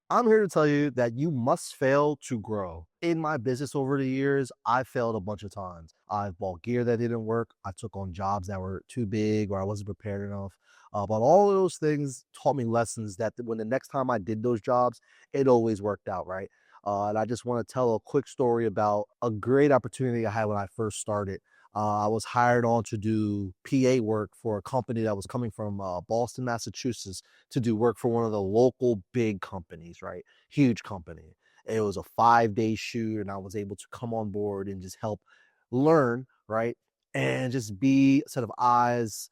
I'm here to tell you that you must fail to grow. In my business over the years, I failed a bunch of times. I've bought gear that didn't work. I took on jobs that were too big or I wasn't prepared enough. But all of those things taught me lessons that when the next time I did those jobs, it always worked out, right? And I just want to tell a quick story about a great opportunity I had when I first started. I was hired on to do PA work for a company that was coming from Boston, Massachusetts, to do work for one of the local big companies, right? Huge company. It was a 5-day shoot, and I was able to come on board and just help learn, right? And just be a set of eyes,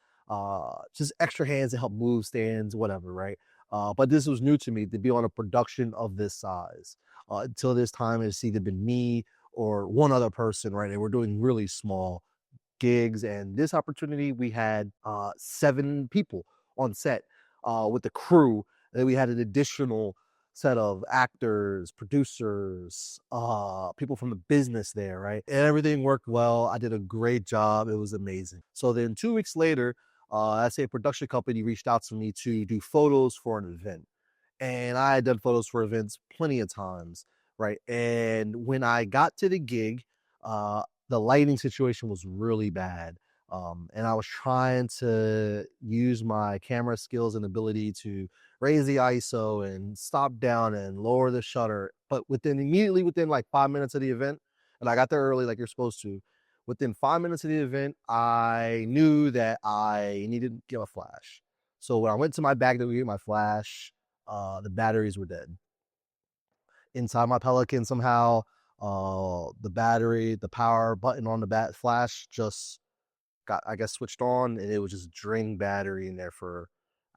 just extra hands to help move stands, whatever, right? But this was new to me to be on a production of this size. Until this time, it's either been me or one other person, right? And we're doing really small gigs. And this opportunity, we had 7 people on set with the crew. And then we had an additional set of actors, producers, people from the business there, right? And everything worked well. I did a great job. It was amazing. So then 2 weeks later, I say a production company reached out to me to do photos for an event. And I had done photos for events plenty of times, right? And when I got to the gig, the lighting situation was really bad. And I was trying to use my camera skills and ability to raise the ISO and stop down and lower the shutter. But immediately within like 5 minutes of the event, and I got there early like you're supposed to, within 5 minutes of the event, I knew that I needed to get a flash. So when I went to my bag to get my flash, the batteries were dead. Inside my Pelican, somehow, the power button on the bat flash just got, I guess, switched on, and it was just draining battery in there for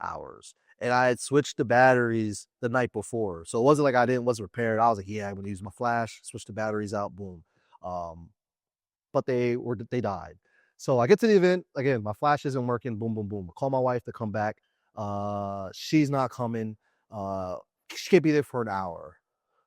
hours. And I had switched the batteries the night before, so it wasn't like wasn't prepared. I was like, yeah, I'm gonna use my flash, switch the batteries out, boom. Um, but they died. So I get to the event again. My flash isn't working. Boom, boom, boom. I call my wife to come back. She's not coming. Uh, she can't be there for an hour.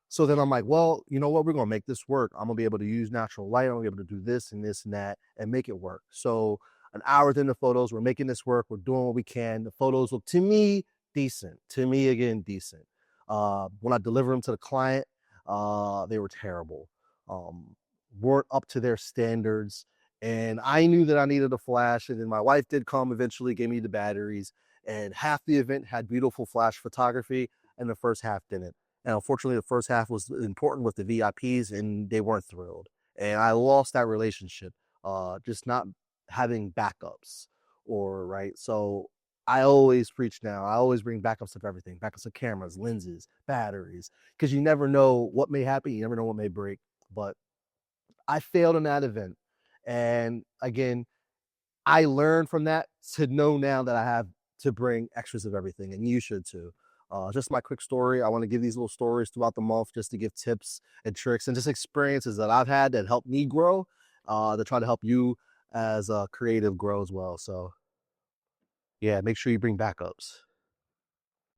So then I'm like, well, you know what? We're gonna make this work. I'm gonna be able to use natural light. I'm gonna be able to do this and that and make it work. So an hour within the photos, we're making this work. We're doing what we can. The photos look to me decent. To me, again, decent. When I deliver them to the client, they were terrible. Um, weren't up to their standards. And I knew that I needed a flash. And then my wife did come eventually, gave me the batteries. And half the event had beautiful flash photography, and the first half didn't. And unfortunately, the first half was important with the VIPs, and they weren't thrilled. And I lost that relationship, just not having backups, or right. So I always preach now. I always bring backups of everything, backups of cameras, lenses, batteries, because you never know what may happen. You never know what may break. But I failed in that event, and again, I learned from that to know now that I have to bring extras of everything, and you should too. Just my quick story. I want to give these little stories throughout the month just to give tips and tricks and just experiences that I've had that helped me grow, to try to help you as a creative grow as well. So, yeah, make sure you bring backups.